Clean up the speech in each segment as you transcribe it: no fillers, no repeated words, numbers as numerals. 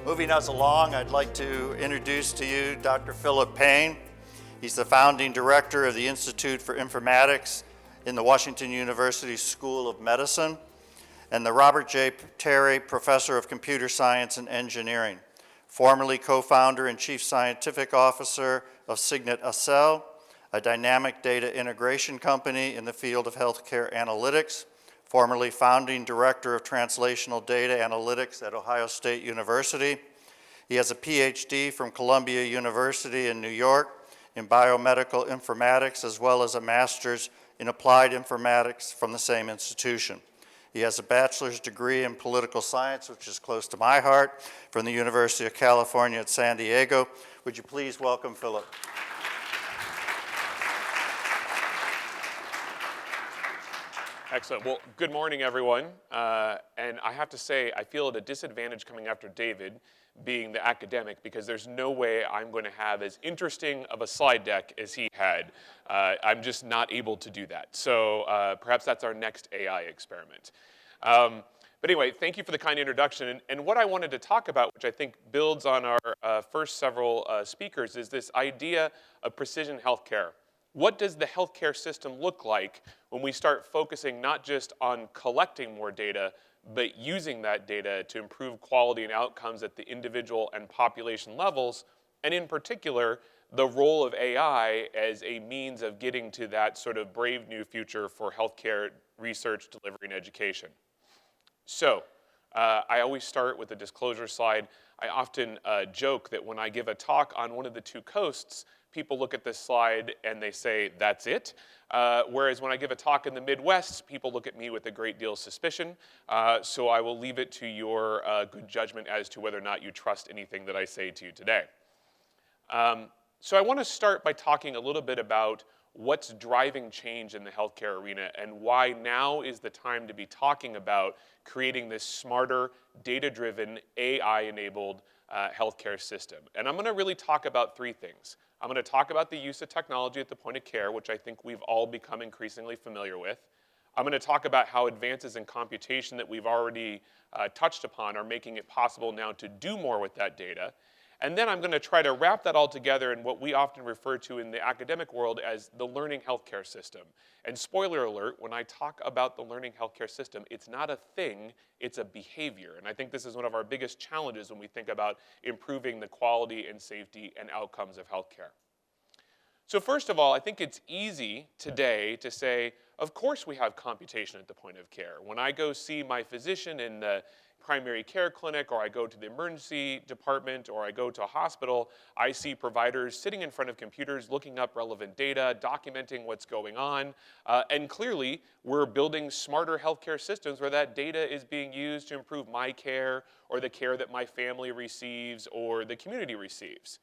Moving us along, I'd like to introduce to you Dr. Phillip Payne. He's the founding director of the Institute for Informatics in the Washington University School of Medicine and the Robert J. Terry Professor of Computer Science and Engineering, formerly co-founder and chief scientific officer of Signet Acel, a dynamic data integration company in the field of healthcare analytics, formerly founding director of translational data analytics at Ohio State University. He has a Ph.D. from Columbia University in New York in biomedical informatics, as well as a master's in applied informatics from the same institution. He has a bachelor's degree in political science, which is close to my heart, from the University of California at San Diego. Would you please welcome Phillip? Excellent. Well, good morning, everyone. And I have to say, I feel at a disadvantage coming after David, being the academic, because there's no way I'm going to have as interesting of a slide deck as he had. I'm just not able to do that. So perhaps that's our next AI experiment. But anyway, thank you for the kind introduction. And what I wanted to talk about, which I think builds on our first several speakers, is this idea of precision healthcare. What does the healthcare system look like when we start focusing not just on collecting more data, but using that data to improve quality and outcomes at the individual and population levels, and in particular, the role of AI as a means of getting to that sort of brave new future for healthcare research, delivery, and education. So, I always start with a disclosure slide. I often joke that when I give a talk on one of the two coasts, people look at this slide and they say, that's it. Whereas when I give a talk in the Midwest, people look at me with a great deal of suspicion. So I will leave it to your good judgment as to whether or not you trust anything that I say to you today. So I want to start by talking a little bit about what's driving change in the healthcare arena and why now is the time to be talking about creating this smarter, data-driven, AI-enabled healthcare system. And I'm going to really talk about three things. I'm going to talk about the use of technology at the point of care, which I think we've all become increasingly familiar with. I'm going to talk about how advances in computation that we've already touched upon are making it possible now to do more with that data. And then I'm going to try to wrap that all together in what we often refer to in the academic world as the learning healthcare system. And spoiler alert, when I talk about the learning healthcare system, it's not a thing, it's a behavior. And I think this is one of our biggest challenges when we think about improving the quality and safety and outcomes of healthcare. So first of all, I think it's easy today to say, of course we have computation at the point of care. When I go see my physician in the primary care clinic, or I go to the emergency department, or I go to a hospital, I see providers sitting in front of computers looking up relevant data, documenting what's going on, and clearly we're building smarter healthcare systems where that data is being used to improve my care, or the care that my family receives, or the community receives.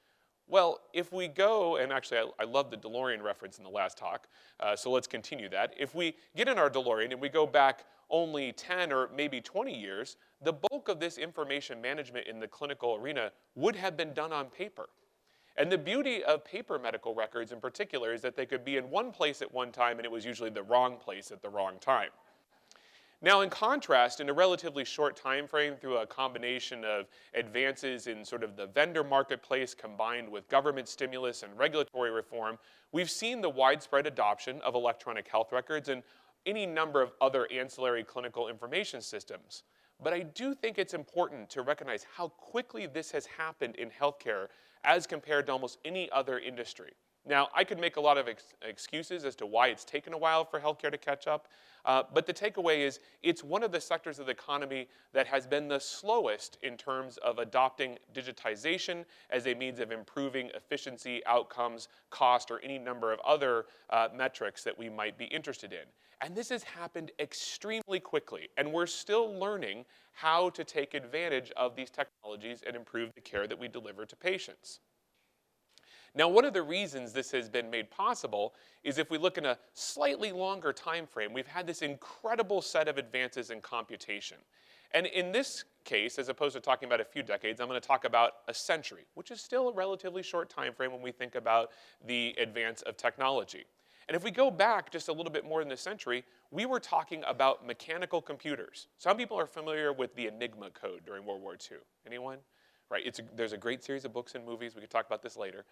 Well, if we go, and actually I love the DeLorean reference in the last talk, so let's continue that. If we get in our DeLorean and we go back only 10 or maybe 20 years, the bulk of this information management in the clinical arena would have been done on paper. And the beauty of paper medical records in particular is that they could be in one place at one time and it was usually the wrong place at the wrong time. Now, in contrast, in a relatively short time frame through a combination of advances in sort of the vendor marketplace combined with government stimulus and regulatory reform, we've seen the widespread adoption of electronic health records and any number of other ancillary clinical information systems. But I do think it's important to recognize how quickly this has happened in healthcare as compared to almost any other industry. Now, I could make a lot of excuses as to why it's taken a while for healthcare to catch up, but the takeaway is it's one of the sectors of the economy that has been the slowest in terms of adopting digitization as a means of improving efficiency, outcomes, cost, or any number of other metrics that we might be interested in. And this has happened extremely quickly, and we're still learning how to take advantage of these technologies and improve the care that we deliver to patients. Now, one of the reasons this has been made possible is if we look in a slightly longer time frame, we've had this incredible set of advances in computation. And in this case, as opposed to talking about a few decades, I'm going to talk about a century, which is still a relatively short time frame when we think about the advance of technology. And if we go back just a little bit more than a century, we were talking about mechanical computers. Some people are familiar with the Enigma Code during World War II. Anyone? Right, there's a great series of books and movies. We could talk about this later.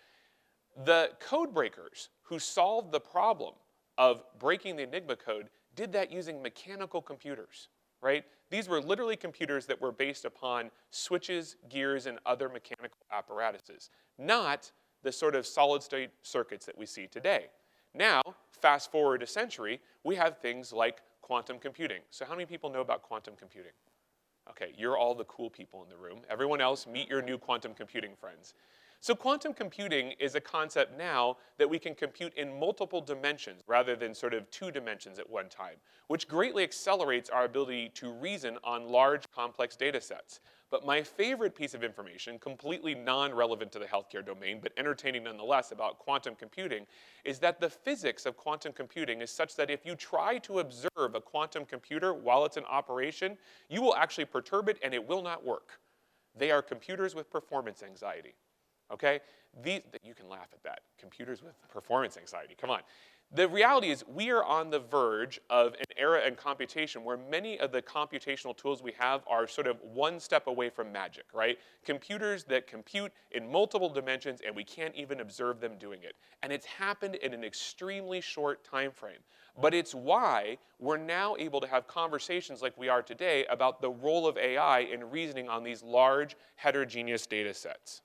The code breakers who solved the problem of breaking the Enigma code did that using mechanical computers, right? These were literally computers that were based upon switches, gears, and other mechanical apparatuses, not the sort of solid-state circuits that we see today. Now, fast forward a century, we have things like quantum computing. So how many people know about quantum computing? Okay, you're all the cool people in the room. Everyone else, meet your new quantum computing friends. So quantum computing is a concept now that we can compute in multiple dimensions rather than sort of 2 dimensions at one time, which greatly accelerates our ability to reason on large, complex data sets. But my favorite piece of information, completely non-relevant to the healthcare domain, but entertaining nonetheless about quantum computing, is that the physics of quantum computing is such that if you try to observe a quantum computer while it's in operation, you will actually perturb it and it will not work. They are computers with performance anxiety. Okay? You can laugh at that. Computers with performance anxiety. Come on. The reality is we are on the verge of an era in computation where many of the computational tools we have are sort of one step away from magic, right? Computers that compute in multiple dimensions and we can't even observe them doing it. And it's happened in an extremely short time frame. But it's why we're now able to have conversations like we are today about the role of AI in reasoning on these large heterogeneous data sets.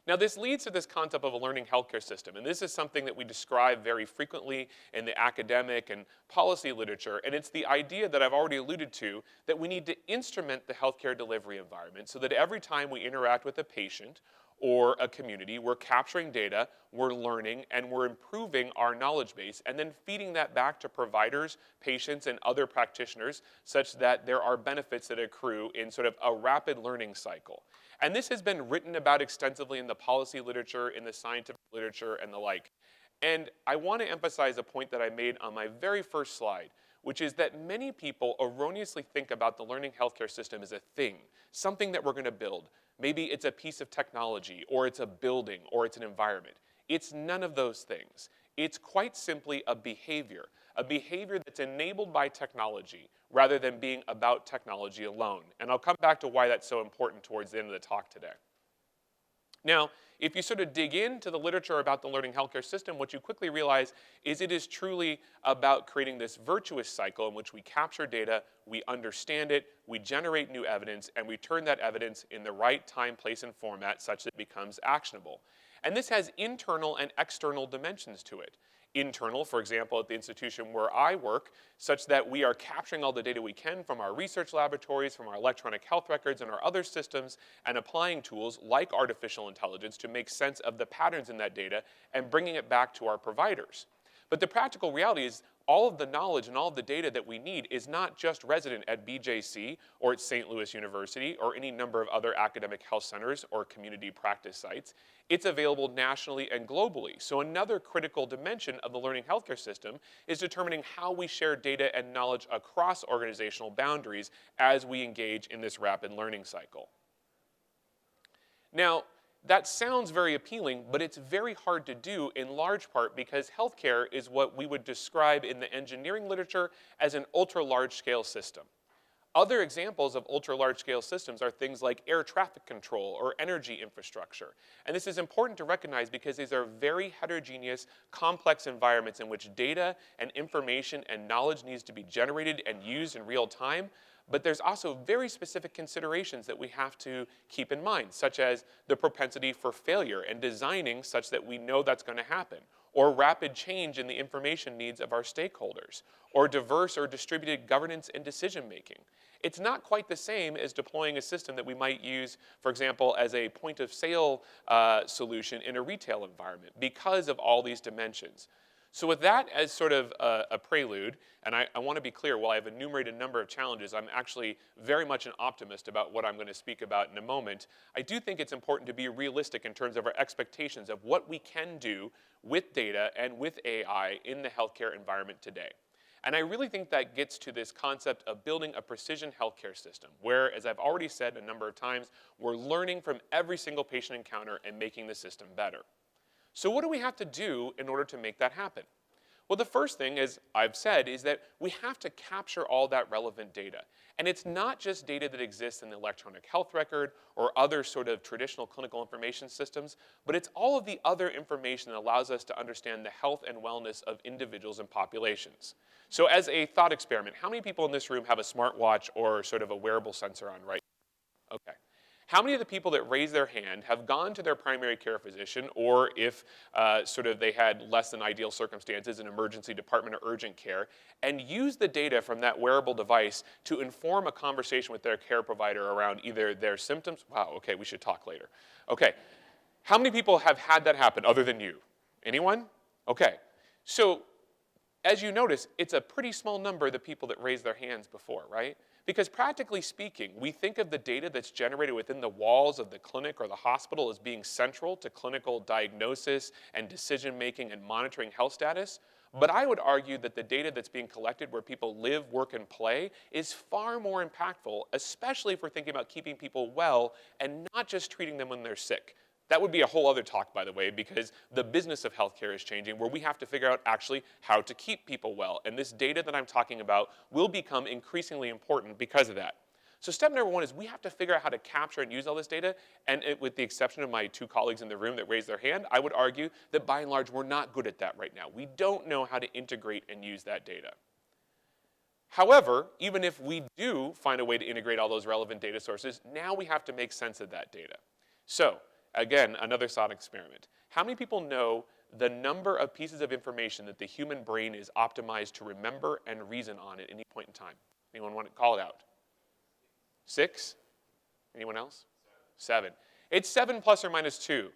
Now this leads to this concept of a learning healthcare system, and this is something that we describe very frequently in the academic and policy literature, and it's the idea that I've already alluded to that we need to instrument the healthcare delivery environment so that every time we interact with a patient or a community, we're capturing data, we're learning, and we're improving our knowledge base, and then feeding that back to providers, patients, and other practitioners such that there are benefits that accrue in sort of a rapid learning cycle. And this has been written about extensively in the policy literature, in the scientific literature, and the like. And I want to emphasize a point that I made on my very first slide, which is that many people erroneously think about the learning healthcare system as a thing, something that we're going to build. Maybe it's a piece of technology, or it's a building, or it's an environment. It's none of those things. It's quite simply a behavior that's enabled by technology rather than being about technology alone. And I'll come back to why that's so important towards the end of the talk today. Now, if you sort of dig into the literature about the learning healthcare system, what you quickly realize is it is truly about creating this virtuous cycle in which we capture data, we understand it, we generate new evidence, and we turn that evidence in the right time, place, and format such that it becomes actionable. And this has internal and external dimensions to it. Internal, for example, at the institution where I work, such that we are capturing all the data we can from our research laboratories, from our electronic health records and our other systems, and applying tools like artificial intelligence to make sense of the patterns in that data and bringing it back to our providers. But the practical reality is all of the knowledge and all of the data that we need is not just resident at BJC or at St. Louis University or any number of other academic health centers or community practice sites. It's available nationally and globally. So another critical dimension of the learning healthcare system is determining how we share data and knowledge across organizational boundaries as we engage in this rapid learning cycle. Now, that sounds very appealing, but it's very hard to do in large part because healthcare is what we would describe in the engineering literature as an ultra-large-scale system. Other examples of ultra-large-scale systems are things like air traffic control or energy infrastructure. And this is important to recognize because these are very heterogeneous, complex environments in which data and information and knowledge needs to be generated and used in real time. But there's also very specific considerations that we have to keep in mind, such as the propensity for failure and designing such that we know that's going to happen, or rapid change in the information needs of our stakeholders, or diverse or distributed governance and decision making. It's not quite the same as deploying a system that we might use, for example, as a point of sale solution in a retail environment because of all these dimensions. So with that as sort of a prelude, and I want to be clear, while I've enumerated a number of challenges, I'm actually very much an optimist about what I'm going to speak about in a moment. I do think it's important to be realistic in terms of our expectations of what we can do with data and with AI in the healthcare environment today. And I really think that gets to this concept of building a precision healthcare system, where, as I've already said a number of times, we're learning from every single patient encounter and making the system better. So what do we have to do in order to make that happen? Well, the first thing, as I've said, is that we have to capture all that relevant data. And it's not just data that exists in the electronic health record or other sort of traditional clinical information systems, but it's all of the other information that allows us to understand the health and wellness of individuals and populations. So as a thought experiment, how many people in this room have a smartwatch or sort of a wearable sensor on right now? Okay. How many of the people that raise their hand have gone to their primary care physician, or if sort of they had less than ideal circumstances, an emergency department or urgent care, and used the data from that wearable device to inform a conversation with their care provider around either their symptoms? Wow, okay, we should talk later. Okay, how many people have had that happen other than you? Anyone? Okay, so as you notice, it's a pretty small number of the people that raised their hands before, right? Because practically speaking, we think of the data that's generated within the walls of the clinic or the hospital as being central to clinical diagnosis and decision-making and monitoring health status. But I would argue that the data that's being collected where people live, work, and play is far more impactful, especially if we're thinking about keeping people well and not just treating them when they're sick. That would be a whole other talk, by the way, because the business of healthcare is changing, where we have to figure out actually how to keep people well. And this data that I'm talking about will become increasingly important because of that. So step number one is we have to figure out how to capture and use all this data. And with the exception of my two colleagues in the room that raised their hand, I would argue that by and large, we're not good at that right now. We don't know how to integrate and use that data. However, even if we do find a way to integrate all those relevant data sources, now we have to make sense of that data. So again, another thought experiment. How many people know the number of pieces of information that the human brain is optimized to remember and reason on at any point in time? Anyone want to call it out? 6? Anyone else? 7. It's 7 plus or minus 2.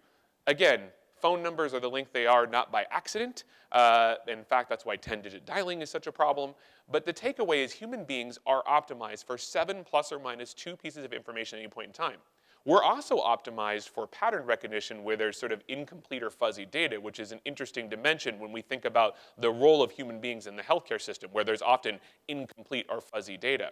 Again, phone numbers are the length they are, not by accident. In fact, that's why 10-digit dialing is such a problem. But the takeaway is human beings are optimized for 7 plus or minus 2 pieces of information at any point in time. We're also optimized for pattern recognition where there's sort of incomplete or fuzzy data, which is an interesting dimension when we think about the role of human beings in the healthcare system, where there's often incomplete or fuzzy data.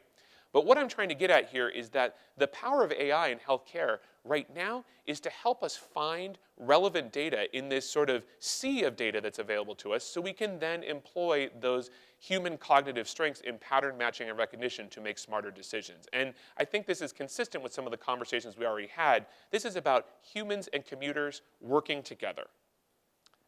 But what I'm trying to get at here is that the power of AI in healthcare right now is to help us find relevant data in this sort of sea of data that's available to us so we can then employ those human cognitive strengths in pattern matching and recognition to make smarter decisions. And I think this is consistent with some of the conversations we already had. This is about humans and computers working together.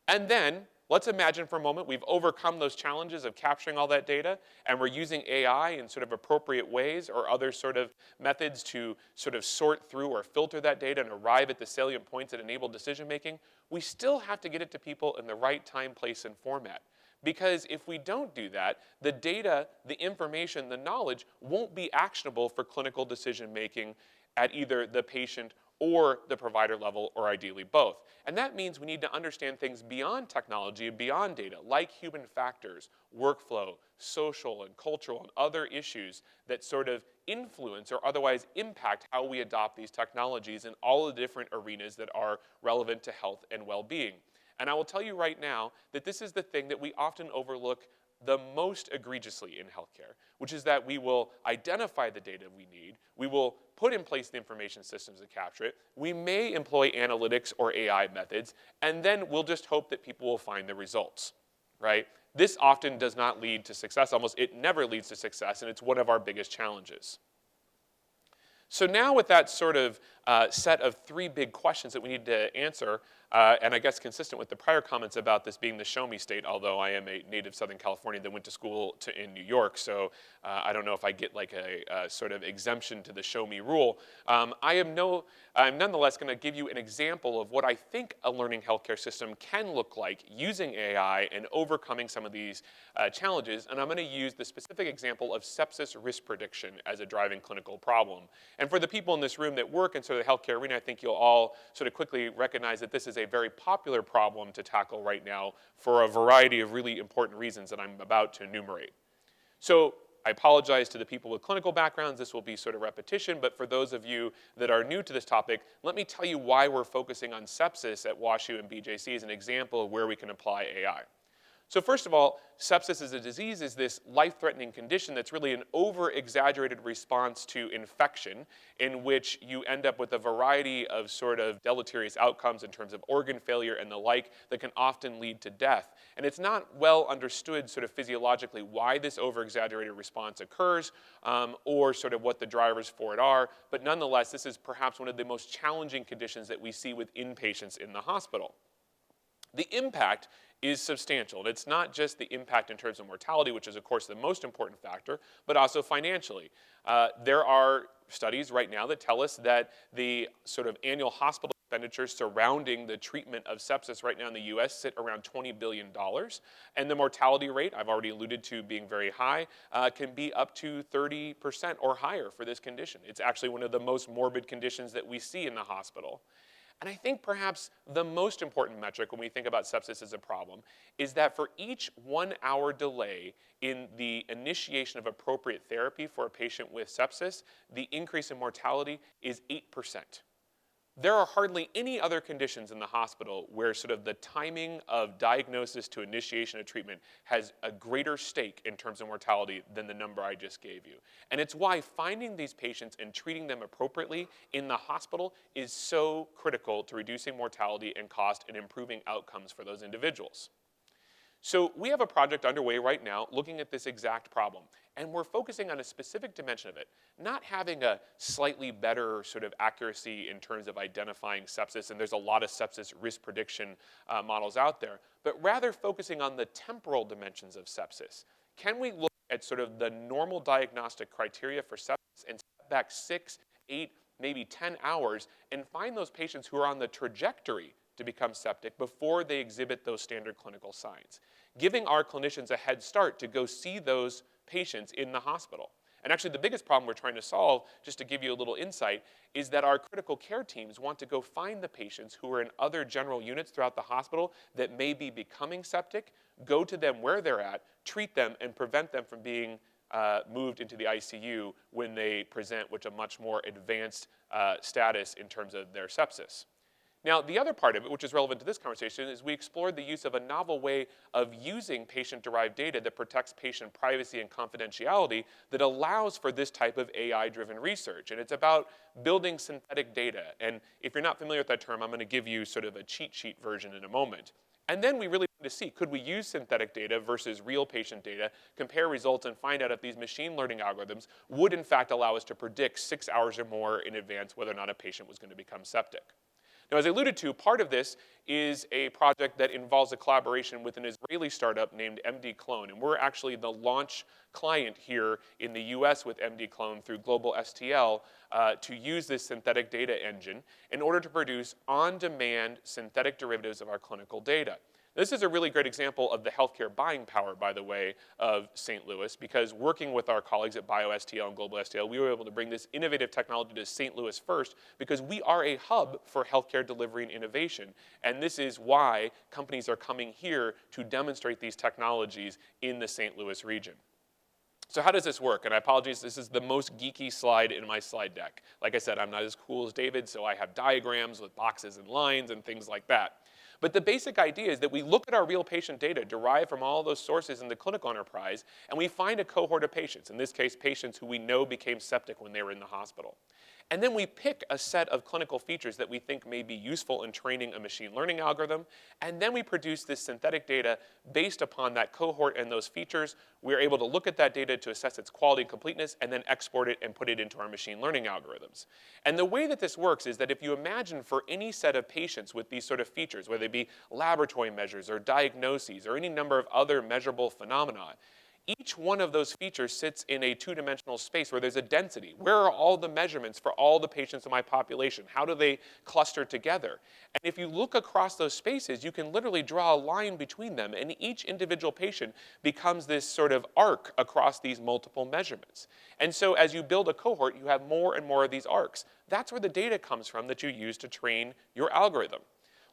And then let's imagine for a moment we've overcome those challenges of capturing all that data and we're using AI in sort of appropriate ways or other sort of methods to sort of sort through or filter that data and arrive at the salient points that enable decision making. We still have to get it to people in the right time, place, and format. Because if we don't do that, the data, the information, the knowledge won't be actionable for clinical decision making at either the patient or the provider level, or ideally both. And that means we need to understand things beyond technology and beyond data, like human factors, workflow, social and cultural and other issues that sort of influence or otherwise impact how we adopt these technologies in all the different arenas that are relevant to health and well-being. And I will tell you right now that this is the thing that we often overlook the most egregiously in healthcare, which is that we will identify the data we need, we will put in place the information systems to capture it, we may employ analytics or AI methods, and then we'll just hope that people will find the results, right? This often does not lead to success, almost it never leads to success, and it's one of our biggest challenges. So now with that sort of set of 3 big questions that we need to answer, and I guess consistent with the prior comments about this being the show me state, although I am a native Southern Californian that went to school in New York, so I don't know if I get like a sort of exemption to the show me rule. I'm nonetheless going to give you an example of what I think a learning healthcare system can look like using AI and overcoming some of these challenges, and I'm going to use the specific example of sepsis risk prediction as a driving clinical problem. And for the people in this room that work in sort of the healthcare arena, I think you'll all sort of quickly recognize that this is a very popular problem to tackle right now for a variety of really important reasons that I'm about to enumerate. So I apologize to the people with clinical backgrounds. This will be sort of repetition, but for those of you that are new to this topic, let me tell you why we're focusing on sepsis at WashU and BJC as an example of where we can apply AI. So first of all, sepsis as a disease is this life-threatening condition that's really an over-exaggerated response to infection, in which you end up with a variety of sort of deleterious outcomes in terms of organ failure and the like that can often lead to death. And it's not well understood sort of physiologically why this over-exaggerated response occurs, or sort of what the drivers for it are, but nonetheless, this is perhaps one of the most challenging conditions that we see with inpatients in the hospital. The impact is substantial. And it's not just the impact in terms of mortality, which is of course the most important factor, but also financially. There are studies right now that tell us that the sort of annual hospital expenditures surrounding the treatment of sepsis right now in the US sit around $20 billion. And the mortality rate, I've already alluded to being very high, can be up to 30% or higher for this condition. It's actually one of the most morbid conditions that we see in the hospital. And I think perhaps the most important metric when we think about sepsis as a problem is that for each 1 hour delay in the initiation of appropriate therapy for a patient with sepsis, the increase in mortality is 8%. There are hardly any other conditions in the hospital where sort of the timing of diagnosis to initiation of treatment has a greater stake in terms of mortality than the number I just gave you. And it's why finding these patients and treating them appropriately in the hospital is so critical to reducing mortality and cost and improving outcomes for those individuals. So we have a project underway right now looking at this exact problem, and we're focusing on a specific dimension of it, not having a slightly better sort of accuracy in terms of identifying sepsis, and there's a lot of sepsis risk prediction models out there, but rather focusing on the temporal dimensions of sepsis. Can we look at sort of the normal diagnostic criteria for sepsis and step back 6, 8, maybe 10 hours and find those patients who are on the trajectory to become septic before they exhibit those standard clinical signs, giving our clinicians a head start to go see those patients in the hospital. And actually the biggest problem we're trying to solve, just to give you a little insight, is that our critical care teams want to go find the patients who are in other general units throughout the hospital that may be becoming septic, go to them where they're at, treat them, and prevent them from being moved into the ICU when they present with a much more advanced status in terms of their sepsis. Now, the other part of it, which is relevant to this conversation, is we explored the use of a novel way of using patient-derived data that protects patient privacy and confidentiality that allows for this type of AI-driven research. And it's about building synthetic data. And if you're not familiar with that term, I'm going to give you sort of a cheat sheet version in a moment. And then we really wanted to see, could we use synthetic data versus real patient data, compare results, and find out if these machine learning algorithms would in fact allow us to predict 6 hours or more in advance whether or not a patient was going to become septic. Now, as I alluded to, part of this is a project that involves a collaboration with an Israeli startup named MD Clone, and we're actually the launch client here in the US with MD Clone through Global STL to use this synthetic data engine in order to produce on-demand synthetic derivatives of our clinical data. This is a really great example of the healthcare buying power, by the way, of St. Louis, because working with our colleagues at BioSTL and Global STL, we were able to bring this innovative technology to St. Louis first because we are a hub for healthcare delivery and innovation. And this is why companies are coming here to demonstrate these technologies in the St. Louis region. So how does this work? And I apologize, this is the most geeky slide in my slide deck. Like I said, I'm not as cool as David, so I have diagrams with boxes and lines and things like that. But the basic idea is that we look at our real patient data derived from all those sources in the clinical enterprise, and we find a cohort of patients, in this case patients who we know became septic when they were in the hospital. And then we pick a set of clinical features that we think may be useful in training a machine learning algorithm, and then we produce this synthetic data based upon that cohort and those features. We're able to look at that data to assess its quality and completeness, and then export it and put it into our machine learning algorithms. And the way that this works is that if you imagine for any set of patients with these sort of features, whether they be laboratory measures or diagnoses or any number of other measurable phenomena, each one of those features sits in a two-dimensional space where there's a density. Where are all the measurements for all the patients in my population? How do they cluster together? And if you look across those spaces, you can literally draw a line between them, and each individual patient becomes this sort of arc across these multiple measurements. And so as you build a cohort, you have more and more of these arcs. That's where the data comes from that you use to train your algorithm.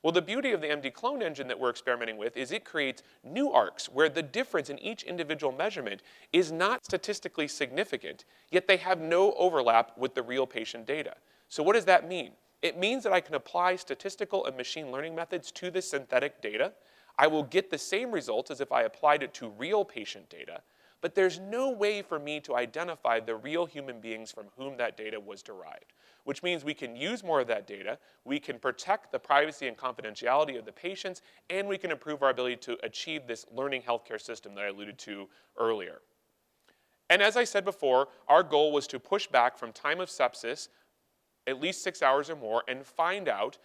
Well, the beauty of the MD Clone engine that we're experimenting with is it creates new arcs where the difference in each individual measurement is not statistically significant, yet they have no overlap with the real patient data. So what does that mean? It means that I can apply statistical and machine learning methods to this synthetic data. I will get the same results as if I applied it to real patient data, but there's no way for me to identify the real human beings from whom that data was derived, which means we can use more of that data, we can protect the privacy and confidentiality of the patients, and we can improve our ability to achieve this learning healthcare system that I alluded to earlier. And as I said before, our goal was to push back from time of sepsis at least 6 hours or more and find out,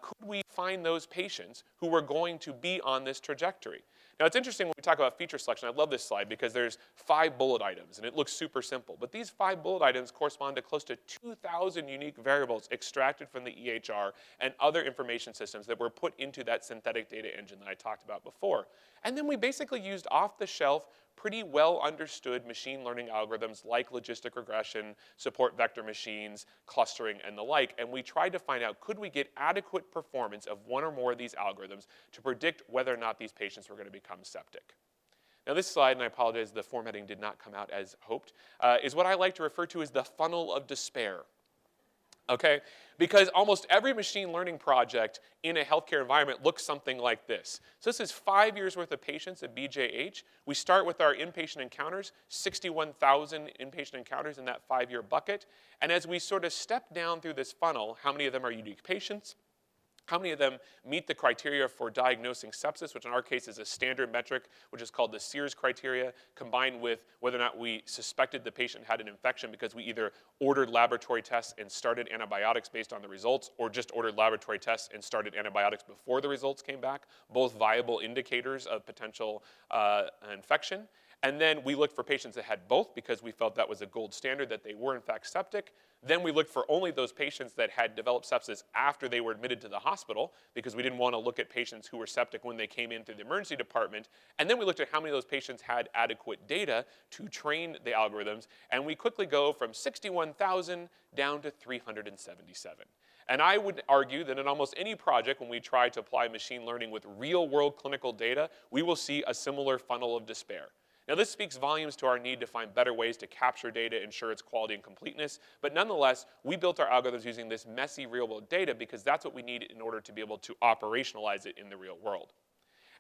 could we find those patients who were going to be on this trajectory? Now, it's interesting when we talk about feature selection. I love this slide because there's 5 bullet items, and it looks super simple. But these 5 bullet items correspond to close to 2,000 unique variables extracted from the EHR and other information systems that were put into that synthetic data engine that I talked about before. And then we basically used off-the-shelf, pretty well understood machine learning algorithms like logistic regression, support vector machines, clustering, and the like, and we tried to find out, could we get adequate performance of one or more of these algorithms to predict whether or not these patients were going to become septic. Now this slide, and I apologize, the formatting did not come out as hoped, is what I like to refer to as the funnel of despair. Okay? Because almost every machine learning project in a healthcare environment looks something like this. So this is 5 years worth of patients at BJH. We start with our inpatient encounters, 61,000 inpatient encounters in that 5-year bucket. And as we sort of step down through this funnel, how many of them are unique patients? How many of them meet the criteria for diagnosing sepsis, which in our case is a standard metric, which is called the Sears criteria, combined with whether or not we suspected the patient had an infection because we either ordered laboratory tests and started antibiotics based on the results, or just ordered laboratory tests and started antibiotics before the results came back, both viable indicators of potential infection. And then we looked for patients that had both because we felt that was a gold standard, that they were in fact septic. Then we looked for only those patients that had developed sepsis after they were admitted to the hospital because we didn't want to look at patients who were septic when they came into the emergency department. And then we looked at how many of those patients had adequate data to train the algorithms. And we quickly go from 61,000 down to 377. And I would argue that in almost any project, when we try to apply machine learning with real-world clinical data, we will see a similar funnel of despair. Now, this speaks volumes to our need to find better ways to capture data, ensure its quality and completeness, but nonetheless, we built our algorithms using this messy real-world data because that's what we need in order to be able to operationalize it in the real world.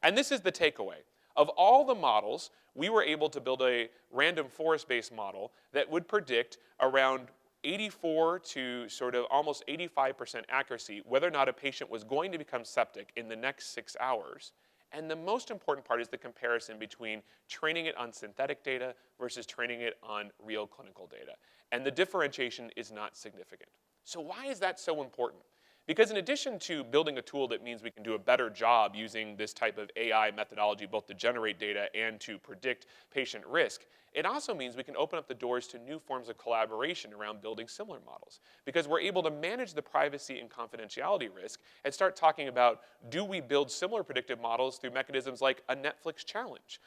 And this is the takeaway. Of all the models, we were able to build a random forest-based model that would predict around 84 to sort of almost 85% accuracy whether or not a patient was going to become septic in the next 6 hours. And the most important part is the comparison between training it on synthetic data versus training it on real clinical data. And the differentiation is not significant. So why is that so important? Because in addition to building a tool that means we can do a better job using this type of AI methodology, both to generate data and to predict patient risk, it also means we can open up the doors to new forms of collaboration around building similar models. Because we're able to manage the privacy and confidentiality risk and start talking about, do we build similar predictive models through mechanisms like a Netflix challenge?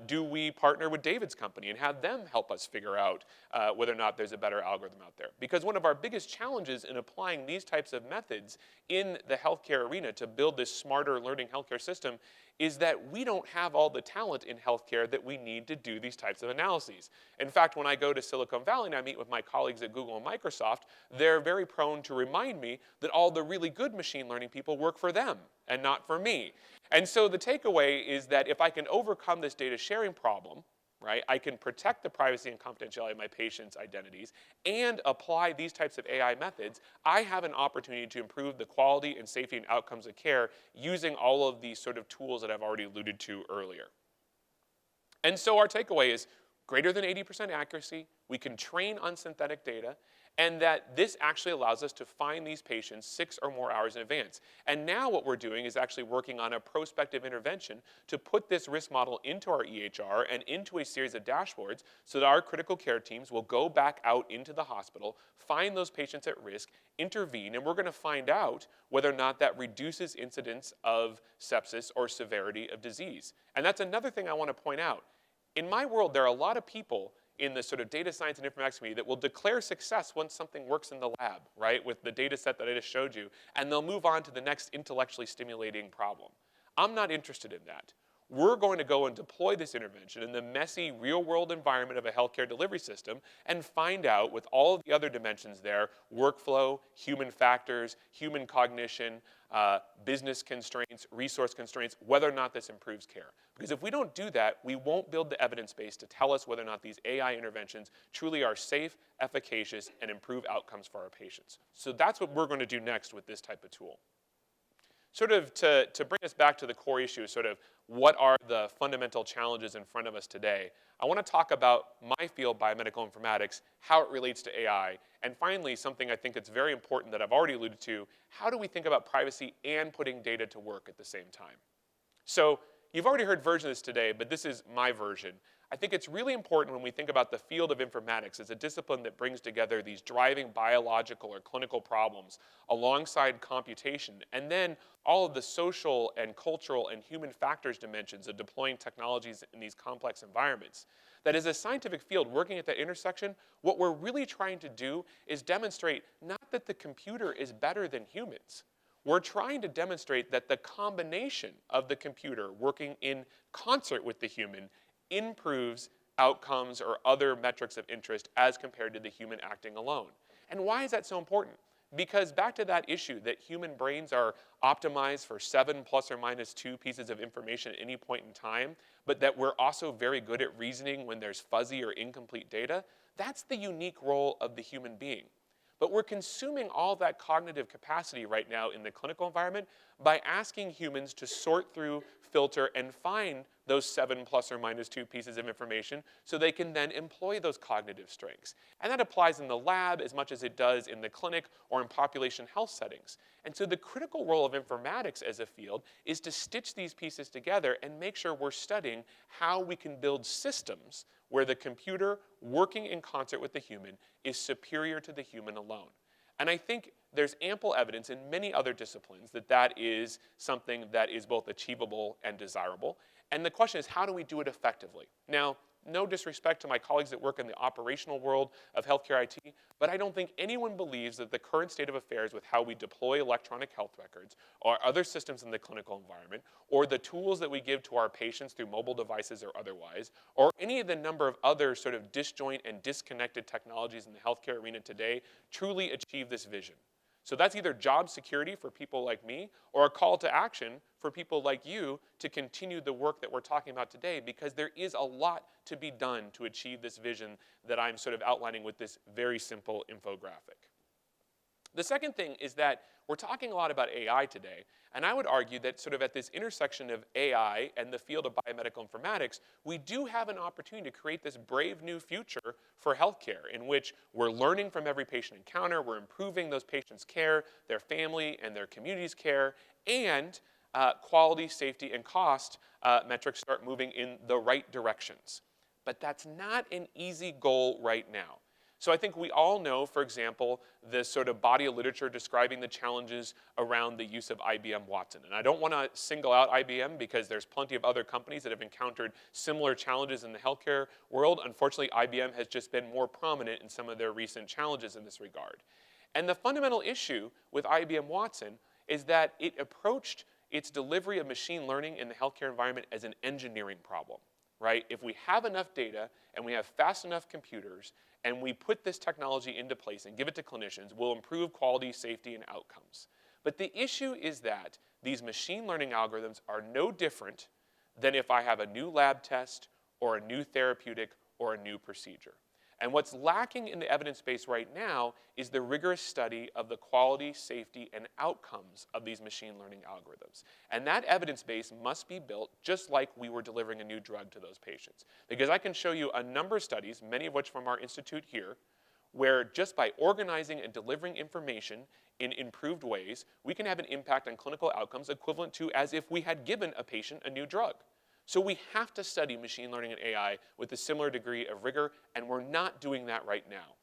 Do we partner with David's company and have them help us figure out whether or not there's a better algorithm out there? Because one of our biggest challenges in applying these types of methods in the healthcare arena to build this smarter learning healthcare system is that we don't have all the talent in healthcare that we need to do these types of analyses. In fact, when I go to Silicon Valley and I meet with my colleagues at Google and Microsoft, they're very prone to remind me that all the really good machine learning people work for them and not for me. And so the takeaway is that if I can overcome this data sharing problem, right, I can protect the privacy and confidentiality of my patients' identities and apply these types of AI methods, I have an opportunity to improve the quality and safety and outcomes of care using all of these sort of tools that I've already alluded to earlier. And so our takeaway is greater than 80% accuracy, we can train on synthetic data, and that this actually allows us to find these patients 6 or more hours in advance. And now what we're doing is actually working on a prospective intervention to put this risk model into our EHR and into a series of dashboards so that our critical care teams will go back out into the hospital, find those patients at risk, intervene, and we're going to find out whether or not that reduces incidence of sepsis or severity of disease. And that's another thing I want to point out. In my world, there are a lot of people in the sort of data science and informatics community that will declare success once something works in the lab, right, with the data set that I just showed you, and they'll move on to the next intellectually stimulating problem. I'm not interested in that. We're going to go and deploy this intervention in the messy real-world environment of a healthcare delivery system and find out, with all of the other dimensions there, workflow, human factors, human cognition, business constraints, resource constraints, whether or not this improves care. Because if we don't do that, we won't build the evidence base to tell us whether or not these AI interventions truly are safe, efficacious, and improve outcomes for our patients. So that's what we're going to do next with this type of tool. Sort of to bring us back to the core issue, sort of what are the fundamental challenges in front of us today, I want to talk about my field, biomedical informatics, how it relates to AI, and finally, something I think that's very important that I've already alluded to, how do we think about privacy and putting data to work at the same time? So you've already heard versions of this today, but this is my version. I think it's really important when we think about the field of informatics as a discipline that brings together these driving biological or clinical problems alongside computation, and then all of the social and cultural and human factors dimensions of deploying technologies in these complex environments. That as a scientific field working at that intersection, what we're really trying to do is demonstrate not that the computer is better than humans. We're trying to demonstrate that the combination of the computer working in concert with the human improves outcomes or other metrics of interest as compared to the human acting alone. And why is that so important? Because back to that issue that human brains are optimized for 7 plus or minus 2 pieces of information at any point in time, but that we're also very good at reasoning when there's fuzzy or incomplete data, that's the unique role of the human being. But we're consuming all that cognitive capacity right now in the clinical environment by asking humans to sort through, filter, and find those 7 plus or minus 2 pieces of information so they can then employ those cognitive strengths. And that applies in the lab as much as it does in the clinic or in population health settings. And so the critical role of informatics as a field is to stitch these pieces together and make sure we're studying how we can build systems where the computer working in concert with the human is superior to the human alone. And I think there's ample evidence in many other disciplines that that is something that is both achievable and desirable. And the question is, how do we do it effectively? Now, no disrespect to my colleagues that work in the operational world of healthcare IT, but I don't think anyone believes that the current state of affairs with how we deploy electronic health records or other systems in the clinical environment, or the tools that we give to our patients through mobile devices or otherwise, or any of the number of other sort of disjoint and disconnected technologies in the healthcare arena today truly achieve this vision. So that's either job security for people like me or a call to action for people like you to continue the work that we're talking about today, because there is a lot to be done to achieve this vision that I'm sort of outlining with this very simple infographic. The second thing is that we're talking a lot about AI today, and I would argue that sort of at this intersection of AI and the field of biomedical informatics, we do have an opportunity to create this brave new future for healthcare in which we're learning from every patient encounter, we're improving those patients' care, their family and their community's care, and quality, safety, and cost metrics start moving in the right directions. But that's not an easy goal right now. So I think we all know, for example, this sort of body of literature describing the challenges around the use of IBM Watson. And I don't want to single out IBM because there's plenty of other companies that have encountered similar challenges in the healthcare world. Unfortunately, IBM has just been more prominent in some of their recent challenges in this regard. And the fundamental issue with IBM Watson is that it approached its delivery of machine learning in the healthcare environment as an engineering problem, right? If we have enough data and we have fast enough computers and we put this technology into place and give it to clinicians, we'll improve quality, safety, and outcomes. But the issue is that these machine learning algorithms are no different than if I have a new lab test or a new therapeutic or a new procedure. And what's lacking in the evidence base right now is the rigorous study of the quality, safety, and outcomes of these machine learning algorithms. And that evidence base must be built just like we were delivering a new drug to those patients. Because I can show you a number of studies, many of which from our institute here, where just by organizing and delivering information in improved ways, we can have an impact on clinical outcomes equivalent to as if we had given a patient a new drug. So we have to study machine learning and AI with a similar degree of rigor, and we're not doing that right now.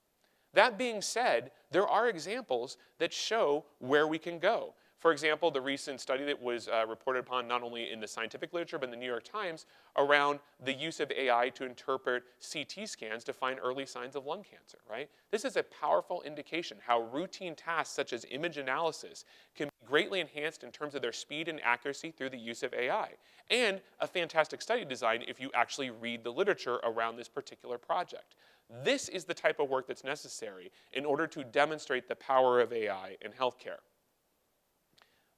That being said, there are examples that show where we can go. For example, the recent study that was reported upon not only in the scientific literature but in the New York Times around the use of AI to interpret CT scans to find early signs of lung cancer, right? This is a powerful indication how routine tasks such as image analysis can be greatly enhanced in terms of their speed and accuracy through the use of AI. And a fantastic study design if you actually read the literature around this particular project. This is the type of work that's necessary in order to demonstrate the power of AI in healthcare.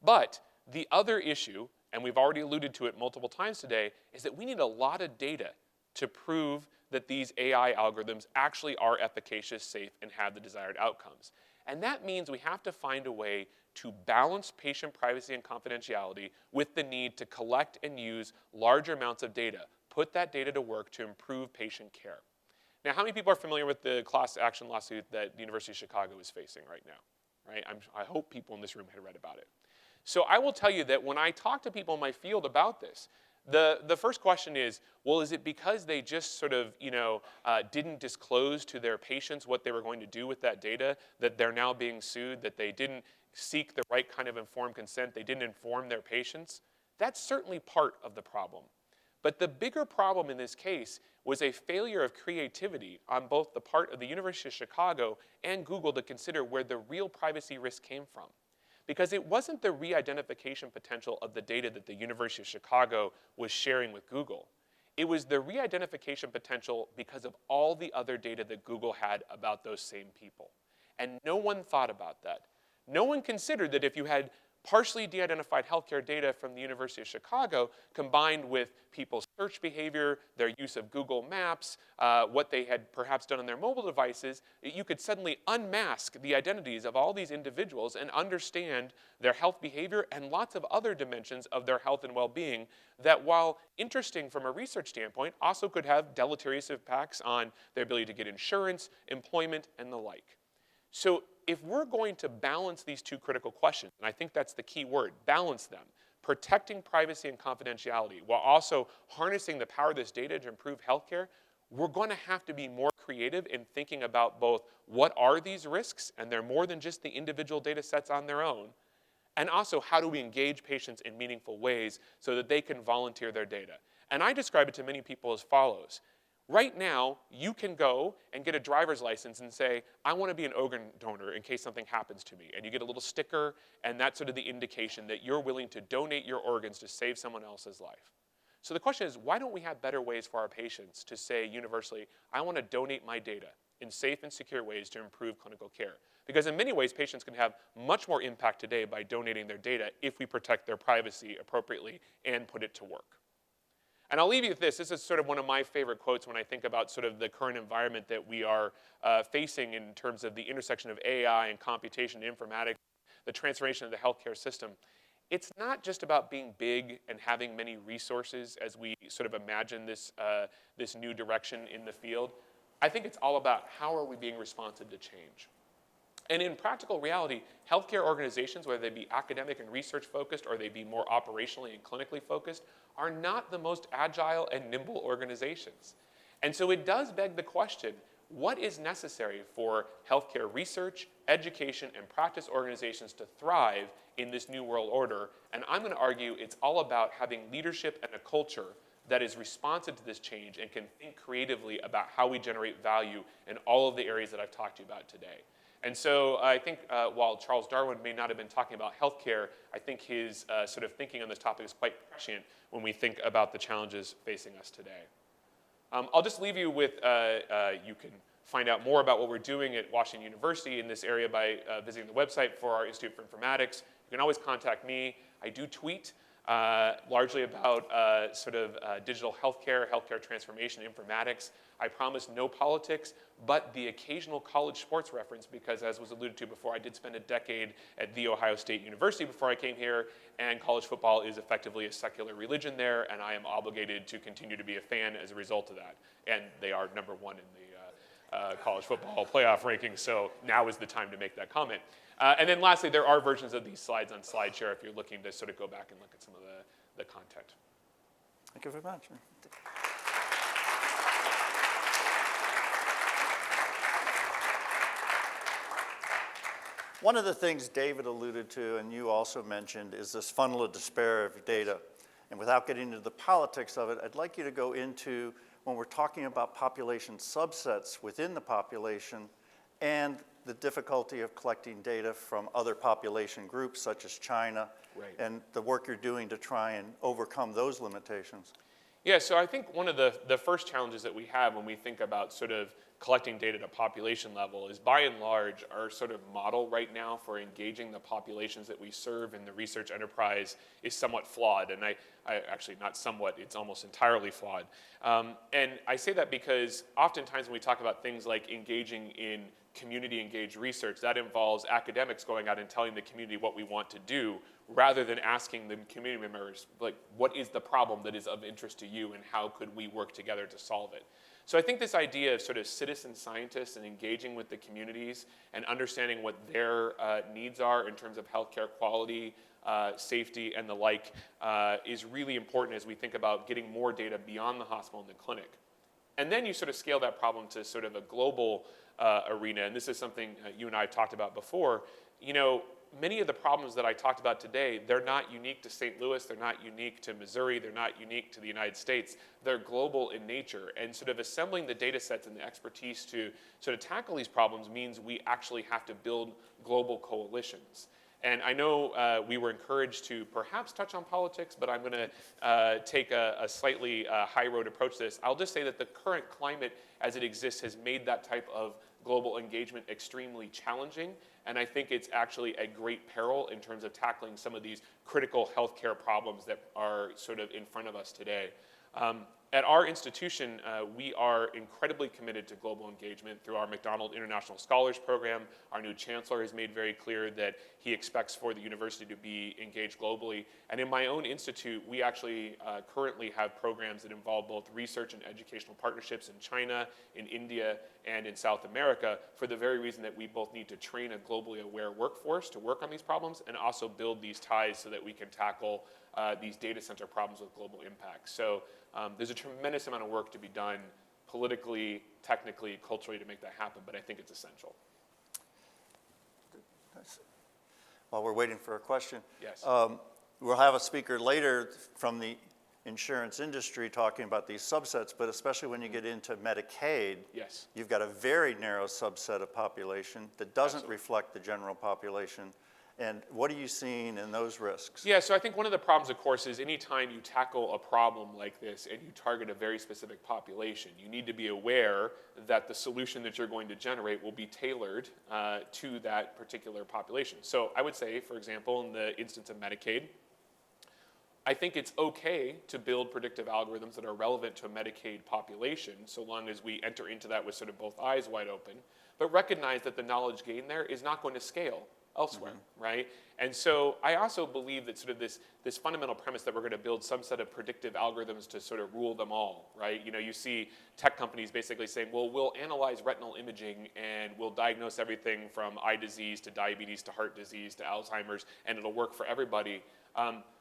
But the other issue, and we've already alluded to it multiple times today, is that we need a lot of data to prove that these AI algorithms actually are efficacious, safe, and have the desired outcomes. And that means we have to find a way to balance patient privacy and confidentiality with the need to collect and use larger amounts of data, put that data to work to improve patient care. Now, how many people are familiar with the class action lawsuit that the University of Chicago is facing right now? Right? I hope people in this room had read about it. So I will tell you that when I talk to people in my field about this, the first question is, well, is it because they just sort of, didn't disclose to their patients what they were going to do with that data, that they're now being sued, that they didn't seek the right kind of informed consent, they didn't inform their patients? That's certainly part of the problem. But the bigger problem in this case was a failure of creativity on both the part of the University of Chicago and Google to consider where the real privacy risk came from. Because it wasn't the re-identification potential of the data that the University of Chicago was sharing with Google. It was the re-identification potential because of all the other data that Google had about those same people. And no one thought about that. No one considered that if you had partially de-identified healthcare data from the University of Chicago combined with people's search behavior, their use of Google Maps, what they had perhaps done on their mobile devices, you could suddenly unmask the identities of all these individuals and understand their health behavior and lots of other dimensions of their health and well-being that, while interesting from a research standpoint, also could have deleterious impacts on their ability to get insurance, employment, and the like. So if we're going to balance these two critical questions, and I think that's the key word, balance them, protecting privacy and confidentiality while also harnessing the power of this data to improve healthcare, we're going to have to be more creative in thinking about both what are these risks, and they're more than just the individual data sets on their own, and also how do we engage patients in meaningful ways so that they can volunteer their data. And I describe it to many people as follows. Right now, you can go and get a driver's license and say, I want to be an organ donor in case something happens to me. And you get a little sticker, and that's sort of the indication that you're willing to donate your organs to save someone else's life. So the question is, why don't we have better ways for our patients to say universally, I want to donate my data in safe and secure ways to improve clinical care? Because in many ways, patients can have much more impact today by donating their data if we protect their privacy appropriately and put it to work. And I'll leave you with this. This is sort of one of my favorite quotes when I think about sort of the current environment that we are facing in terms of the intersection of AI and computation and informatics, the transformation of the healthcare system. It's not just about being big and having many resources as we sort of imagine this, this new direction in the field. I think it's all about how are we being responsive to change. And in practical reality, healthcare organizations, whether they be academic and research focused or they be more operationally and clinically focused, are not the most agile and nimble organizations. And so it does beg the question, what is necessary for healthcare research, education, and practice organizations to thrive in this new world order? And I'm going to argue it's all about having leadership and a culture that is responsive to this change and can think creatively about how we generate value in all of the areas that I've talked to you about today. And so I think while Charles Darwin may not have been talking about healthcare, I think his sort of thinking on this topic is quite prescient when we think about the challenges facing us today. I'll just leave you with, you can find out more about what we're doing at Washington University in this area by visiting the website for our Institute for Informatics. You can always contact me. I do tweet largely about digital healthcare, healthcare transformation, informatics. I promise no politics, but the occasional college sports reference, because as was alluded to before, I did spend a decade at The Ohio State University before I came here, and college football is effectively a secular religion there, and I am obligated to continue to be a fan as a result of that. And they are number one in the college football playoff rankings, so now is the time to make that comment. And then lastly, there are versions of these slides on SlideShare if you're looking to sort of go back and look at some of the content. Thank you very much. One of the things David alluded to, and you also mentioned, is this funnel of despair of data. And without getting into the politics of it, I'd like you to go into, when we're talking about population subsets within the population, and the difficulty of collecting data from other population groups, such as China, right, and the work you're doing to try and overcome those limitations. Yeah, so I think one of the first challenges that we have when we think about sort of collecting data at a population level is by and large our sort of model right now for engaging the populations that we serve in the research enterprise is somewhat flawed. And I actually, not somewhat, it's almost entirely flawed. And I say that because oftentimes when we talk about things like engaging in community engaged research, that involves academics going out and telling the community what we want to do rather than asking the community members, like, what is the problem that is of interest to you and how could we work together to solve it? So I think this idea of sort of citizen scientists and engaging with the communities and understanding what their needs are in terms of healthcare quality, safety, and the like is really important as we think about getting more data beyond the hospital and the clinic. And then you sort of scale that problem to sort of a global arena, and this is something you and I have talked about before. You know, many of the problems that I talked about today, they're not unique to St. Louis, they're not unique to Missouri, they're not unique to the United States. They're global in nature, and sort of assembling the data sets and the expertise to sort of tackle these problems means we actually have to build global coalitions. And I know we were encouraged to perhaps touch on politics, but I'm going to take a slightly high road approach to this. I'll just say that the current climate as it exists has made that type of global engagement extremely challenging, and I think it's actually a great peril in terms of tackling some of these critical healthcare problems that are sort of in front of us today. At our institution, we are incredibly committed to global engagement through our McDonald International Scholars Program. Our new chancellor has made very clear that he expects for the university to be engaged globally. And in my own institute, we actually currently have programs that involve both research and educational partnerships in China, in India, and in South America for the very reason that we both need to train a globally aware workforce to work on these problems and also build these ties so that we can tackle these data center problems with global impact. So there's a tremendous amount of work to be done politically, technically, culturally to make that happen, but I think it's essential. While we're waiting for a question, Yes. We'll have a speaker later from the insurance industry talking about these subsets, but especially when you get into Medicaid, Yes. you've got a very narrow subset of population that doesn't Absolutely. reflect the general population. And what are you seeing in those risks? Yeah, so I think one of the problems, of course, is anytime you tackle a problem like this and you target a very specific population, you need to be aware that the solution that you're going to generate will be tailored to that particular population. So I would say, for example, in the instance of Medicaid, I think it's okay to build predictive algorithms that are relevant to a Medicaid population, so long as we enter into that with sort of both eyes wide open, but recognize that the knowledge gained there is not going to scale elsewhere, right? And so I also believe that sort of this fundamental premise that we're going to build some set of predictive algorithms to sort of rule them all, right? You know, you see tech companies basically saying, well, we'll analyze retinal imaging and we'll diagnose everything from eye disease to diabetes to heart disease to Alzheimer's, and it'll work for everybody.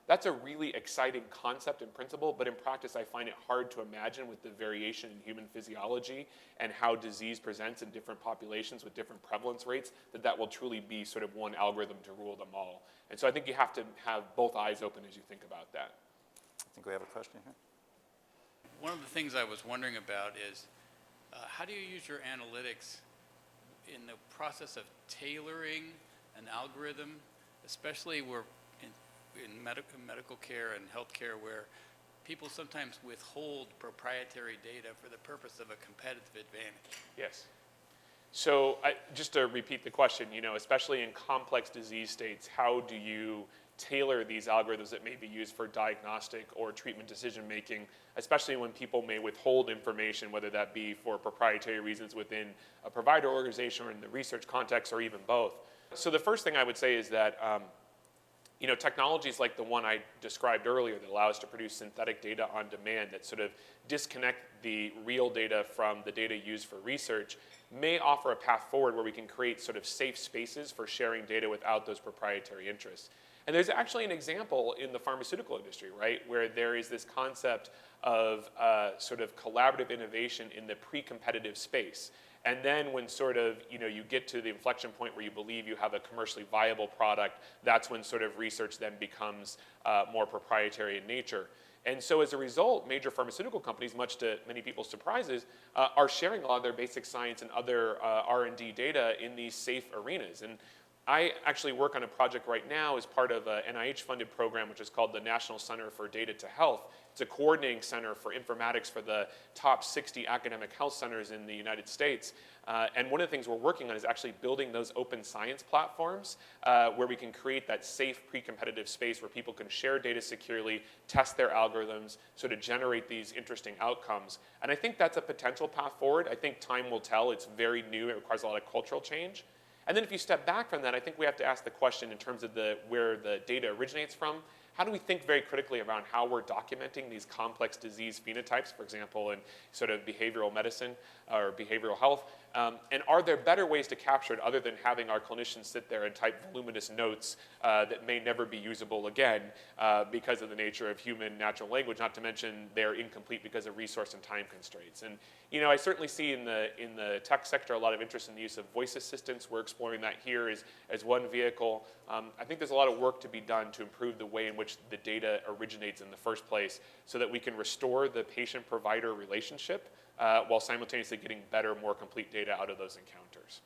That's a really exciting concept and principle, but in practice I find it hard to imagine with the variation in human physiology and how disease presents in different populations with different prevalence rates, that will truly be sort of one algorithm to rule them all. And so I think you have to have both eyes open as you think about that. I think we have a question here. One of the things I was wondering about is how do you use your analytics in the process of tailoring an algorithm, especially where in medical care and healthcare, where people sometimes withhold proprietary data for the purpose of a competitive advantage? Yes. So just to repeat the question, you know, especially in complex disease states, how do you tailor these algorithms that may be used for diagnostic or treatment decision making, especially when people may withhold information, whether that be for proprietary reasons within a provider organization or in the research context or even both? So the first thing I would say is that you know, technologies like the one I described earlier that allow us to produce synthetic data on demand that sort of disconnect the real data from the data used for research may offer a path forward where we can create sort of safe spaces for sharing data without those proprietary interests. And there's actually an example in the pharmaceutical industry, right, where there is this concept of sort of collaborative innovation in the pre-competitive space. And then when sort of, you know, you get to the inflection point where you believe you have a commercially viable product, that's when sort of research then becomes more proprietary in nature. And so as a result, major pharmaceutical companies, much to many people's surprises, are sharing a lot of their basic science and other R&D data in these safe arenas. And I actually work on a project right now as part of an NIH-funded program, which is called the National Center for Data to Health. It's a coordinating center for informatics for the top 60 academic health centers in the United States. And one of the things we're working on is actually building those open science platforms where we can create that safe pre-competitive space where people can share data securely, test their algorithms, sort of generate these interesting outcomes. And I think that's a potential path forward. I think time will tell. It's very new. It requires a lot of cultural change. And then if you step back from that, I think we have to ask the question in terms of where the data originates from. How do we think very critically around how we're documenting these complex disease phenotypes, for example, in sort of behavioral medicine or behavioral health? And are there better ways to capture it other than having our clinicians sit there and type voluminous notes that may never be usable again because of the nature of human natural language, not to mention they're incomplete because of resource and time constraints. And you know, I certainly see in the tech sector a lot of interest in the use of voice assistants. We're exploring that here as one vehicle. I think there's a lot of work to be done to improve the way in which the data originates in the first place so that we can restore the patient-provider relationship while simultaneously getting better, more complete data out of those encounters.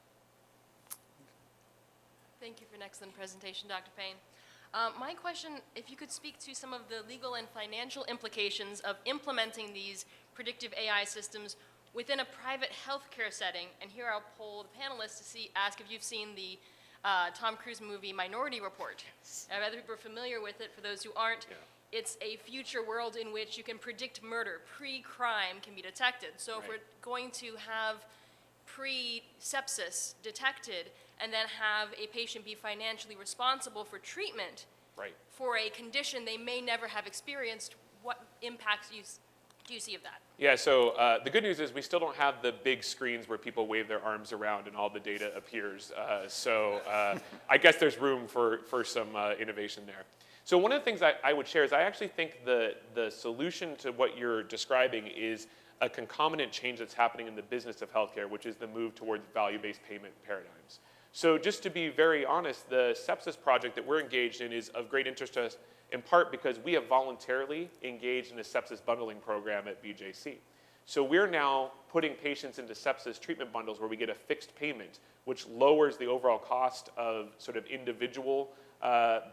Thank you for an excellent presentation, Dr. Payne. My question, if you could speak to some of the legal and financial implications of implementing these predictive AI systems within a private healthcare setting, and here I'll poll the panelists to ask if you've seen the Tom Cruise movie Minority Report. Other people are familiar with it. For those who aren't, it's a future world in which you can predict murder. Pre-crime can be detected. So if we're going to have pre-sepsis detected and then have a patient be financially responsible for treatment for a condition they may never have experienced, what impacts do you see of that? Yeah, so the good news is we still don't have the big screens where people wave their arms around and all the data appears. So I guess there's room for some innovation there. So one of the things I would share is I actually think the solution to what you're describing is a concomitant change that's happening in the business of healthcare, which is the move towards value-based payment paradigms. So just to be very honest, the sepsis project that we're engaged in is of great interest to us in part because we have voluntarily engaged in a sepsis bundling program at BJC. So we're now putting patients into sepsis treatment bundles where we get a fixed payment, which lowers the overall cost of sort of individual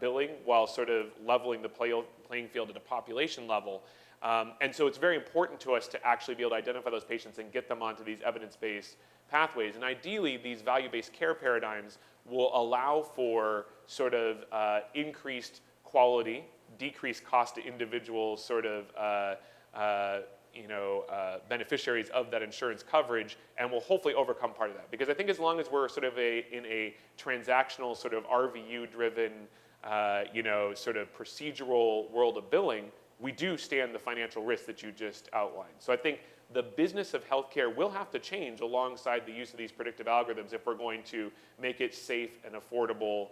billing while sort of leveling the playing field at a population level. And so it's very important to us to actually be able to identify those patients and get them onto these evidence-based pathways. And ideally, these value-based care paradigms will allow for sort of increased quality, decreased cost to individual sort of beneficiaries of that insurance coverage, and will hopefully overcome part of that. Because I think as long as we're sort of in a transactional sort of RVU-driven, sort of procedural world of billing, we do stand the financial risk that you just outlined. So I think the business of healthcare will have to change alongside the use of these predictive algorithms if we're going to make it safe and affordable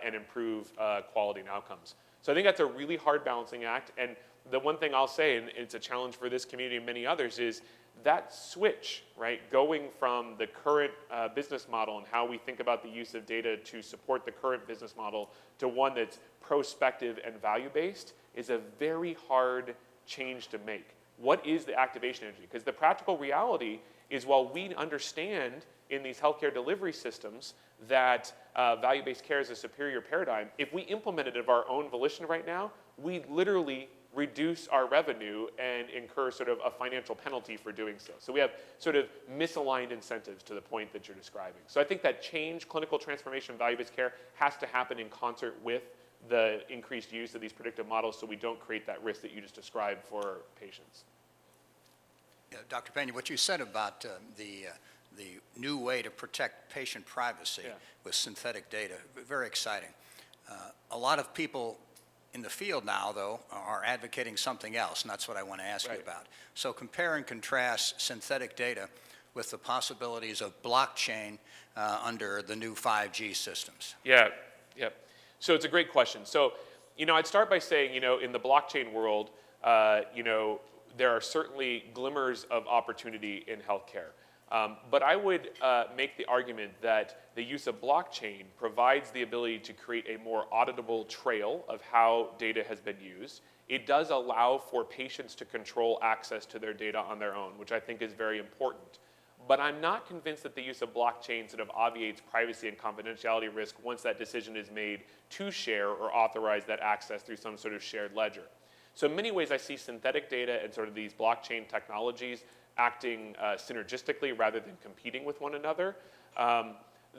and improve quality and outcomes. So I think that's a really hard balancing act. And the one thing I'll say, and it's a challenge for this community and many others, is that switch, right, going from the current business model and how we think about the use of data to support the current business model to one that's prospective and value-based is a very hard change to make. What is the activation energy? Because the practical reality is while we understand in these healthcare delivery systems that value-based care is a superior paradigm, if we implement it of our own volition right now, we literally reduce our revenue and incur sort of a financial penalty for doing so. So we have sort of misaligned incentives to the point that you're describing. So I think that change, clinical transformation, value-based care has to happen in concert with the increased use of these predictive models so we don't create that risk that you just described for patients. Yeah, Dr. Payne, what you said about the new way to protect patient privacy with synthetic data, very exciting. A lot of people in the field now, though, are advocating something else, and that's what I want to ask you about. So compare and contrast synthetic data with the possibilities of blockchain under the new 5G systems. Yeah. So it's a great question. So, I'd start by saying, in the blockchain world, there are certainly glimmers of opportunity in healthcare. But I would make the argument that the use of blockchain provides the ability to create a more auditable trail of how data has been used. It does allow for patients to control access to their data on their own, which I think is very important. but I'm not convinced that the use of blockchain sort of obviates privacy and confidentiality risk once that decision is made to share or authorize that access through some sort of shared ledger. So in many ways, I see synthetic data and sort of these blockchain technologies acting synergistically rather than competing with one another.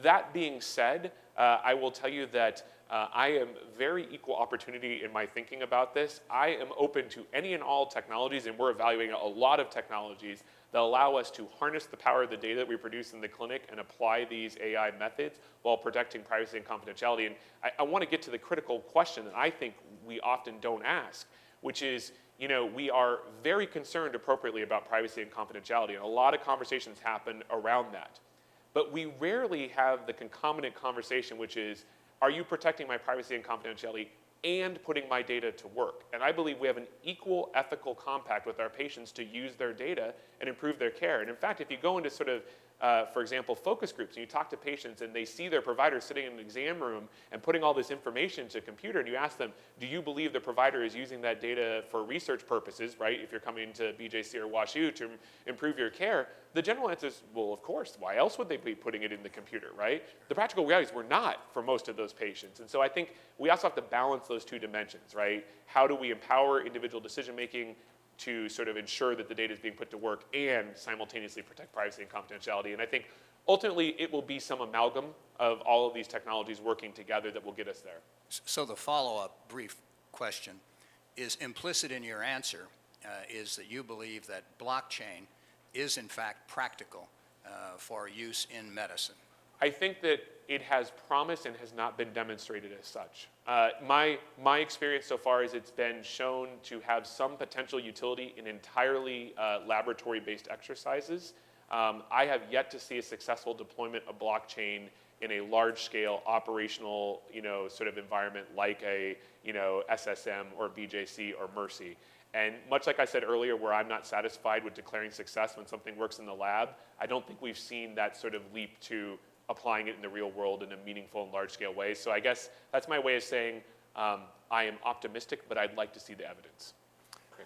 That being said, I will tell you that I am very equal opportunity in my thinking about this. I am open to any and all technologies, and we're evaluating a lot of technologies that allow us to harness the power of the data that we produce in the clinic and apply these AI methods while protecting privacy and confidentiality. And I want to get to the critical question that I think we often don't ask, which is, you know, we are very concerned appropriately about privacy and confidentiality, and a lot of conversations happen around that. But we rarely have the concomitant conversation, which is, are you protecting my privacy and confidentiality and putting my data to work? And I believe we have an equal ethical compact with our patients to use their data and improve their care. And in fact, if you go into sort of, for example, focus groups, and you talk to patients and they see their provider sitting in an exam room and putting all this information to a computer, and you ask them, do you believe the provider is using that data for research purposes, right? If you're coming to BJC or WashU to improve your care, the general answer is, well, of course. Why else would they be putting it in the computer, right? The practical reality is we're not for most of those patients. And so I think we also have to balance those two dimensions, right? How do we empower individual decision-making to sort of ensure that the data is being put to work and simultaneously protect privacy and confidentiality? And I think ultimately it will be some amalgam of all of these technologies working together that will get us there. So the follow-up brief question is implicit in your answer is that you believe that blockchain is in fact practical for use in medicine. I think that it has promise and has not been demonstrated as such. My experience so far is it's been shown to have some potential utility in entirely laboratory-based exercises. I have yet to see a successful deployment of blockchain in a large-scale operational, sort of environment like a, SSM or BJC or Mercy. And much like I said earlier, where I'm not satisfied with declaring success when something works in the lab, I don't think we've seen that sort of leap to applying it in the real world in a meaningful and large-scale way. So I guess that's my way of saying I am optimistic, but I'd like to see the evidence.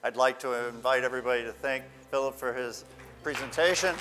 I'd like to invite everybody to thank Phillip for his presentation.